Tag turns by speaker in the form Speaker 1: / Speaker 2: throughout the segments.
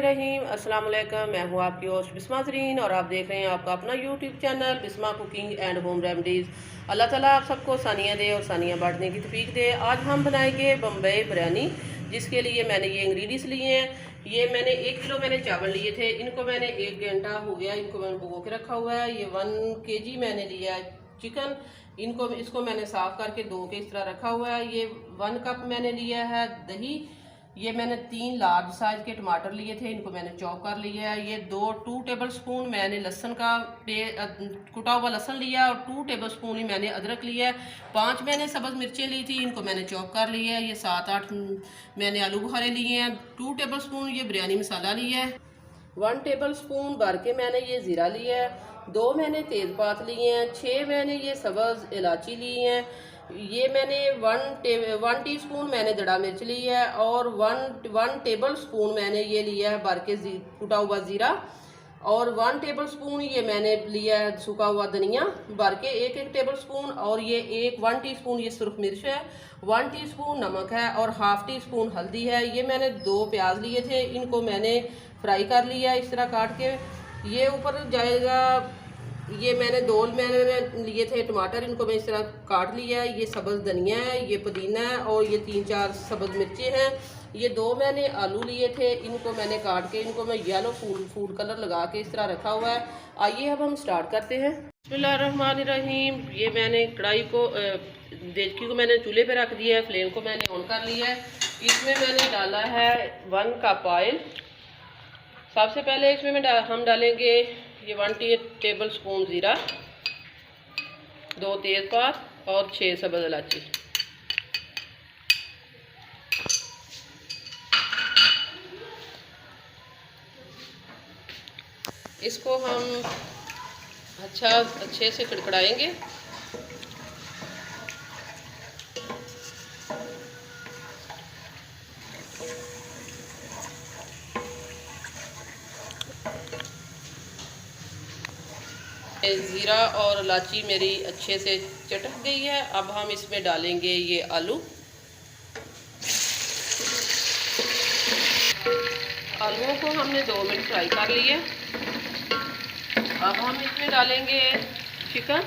Speaker 1: बिस्मिल्लाहिर्रहमानिर्रहीम। अस्सलाम वालेकुम। मैं हूँ आपकी होस्ट बिस्मा ज़रीन और आप देख रहे हैं आपका अपना YouTube channel Bisma cooking and home remedies. अल्लाह ताला आप सबको सानियाँ दे और सानियाँ बांटने की तौफीक दे। आज हम बनाएंगे बम्बई बिरयानी, जिसके लिए मैंने ये इंग्रेडिएंट्स लिए हैं। ये मैंने 1 किलो मैंने चावल लिए थे, इनको मैंने 1 घंटा हो गया, इनको मैंने भिगो के रखा हुआ है। ये 1 kg मैंने लिया है चिकन, इसको मैंने साफ़ करके धो के इस तरह रखा हुआ है। ये 1 कप मैंने लिया है दही। ये मैंने 3 लार्ज साइज के टमाटर लिए थे, इनको मैंने चॉप कर लिया है। ये 2 टेबल स्पून मैंने लहसुन का कुटा हुआ लहसुन लिया और 2 टेबल स्पून ही मैंने अदरक लिया है। 5 मैंने सब्ज़ मिर्चें ली थी, इनको मैंने चॉप कर लिया है। ये 7-8 मैंने आलू बुखारे लिए हैं। 2 टेबल स्पून ये बिरयानी मसाला लिया है। 1 टेबल स्पून भर के मैंने ये ज़ीरा लिया है। 2 मैंने तेज़पात लिए हैं। 6 मैंने ये सब्ज़ इलायची ली हैं। ये मैंने 1 टीस्पून मैंने दड़ा मिर्च ली है और 1 टेबल स्पून मैंने ये लिया है भर के कुटा हुआ ज़ीरा और 1 टेबल स्पून ये मैंने लिया है सूखा हुआ धनिया भर के 1 टेबल स्पून। और ये 1 टीस्पून ये सुरख मिर्च है, 1 टीस्पून नमक है और हाफ़ टी स्पून हल्दी है। ये मैंने 2 प्याज लिए थे, इनको मैंने फ्राई कर लिया इस तरह काट के। ये ऊपर जाएगा। ये मैंने 2 मैंने लिए थे टमाटर, इनको मैं इस तरह काट लिया है। ये सब्ज़ धनिया है, ये पुदीना है और ये 3-4 सब्ज़ मिर्चें हैं। ये 2 मैंने आलू लिए थे, इनको मैंने काट के इनको मैं येलो फूड कलर लगा के इस तरह रखा हुआ है। आइए अब हम स्टार्ट करते हैं। बिस्मिल्लाहिर्रहमानिर्रहीम। ये मैंने कढ़ाई को देचकी को मैंने चूल्हे पे रख दिया है, फ्लेम को मैंने ऑन कर लिया है। इसमें मैंने डाला है 1 कप ऑयल। सबसे पहले इसमें हम डालेंगे ये 1 टेबल स्पून ज़ीरा, 2 तेज़पात और 6 सब्ज़ इलायची। इसको हम अच्छे से कड़कड़ाएंगे। ज़ीरा और इलायची मेरी अच्छे से चटक गई है। अब हम इसमें डालेंगे ये आलू। आलूओं को हमने 2 मिनट फ्राई कर लिए। अब हम इसमें डालेंगे चिकन।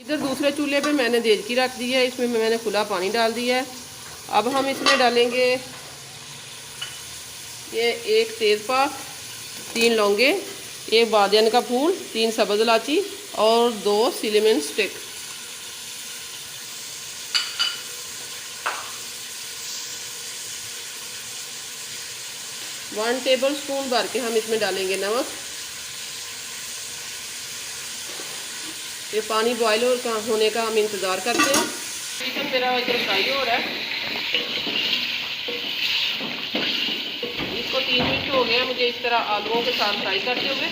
Speaker 1: इधर दूसरे चूल्हे पे मैंने देचकी रख दी है, इसमें मैंने खुला पानी डाल दिया है। अब हम इसमें डालेंगे ये 1 तेज़पात, 3 लौंगे, 1 बादियान का फूल, 3 सब्ज़ इलायची और 2 cinnamon stick. One table spoon भर के हम इसमें डालेंगे नमक। ये पानी बॉयल होने का हम इंतज़ार करते हैं। चिकन मेरा इधर फ्राई हो रहा है। इसको 3 मिनट हो गया मुझे इस तरह आलूओं के साथ फ्राई करते हुए।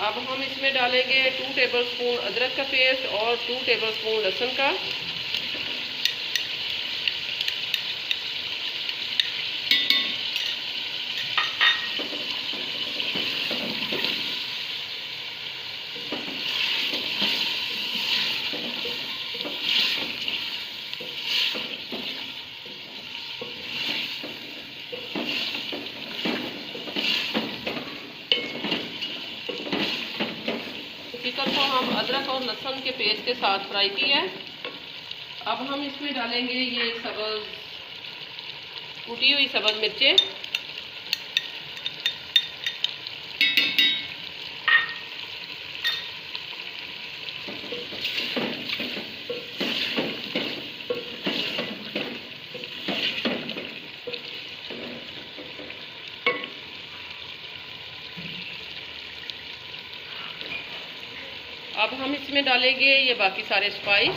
Speaker 1: अब हम इसमें डालेंगे 2 टेबल स्पून अदरक का पेस्ट और 2 टेबल स्पून लहसुन का। चिकन को हम अदरक और लहसुन के पेस्ट के साथ फ्राई किया है। अब हम इसमें डालेंगे ये कुटी हुई सब्ज़ मिर्चें। अब हम इसमें डालेंगे ये बाकी सारे स्पाइस।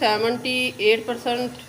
Speaker 1: 78%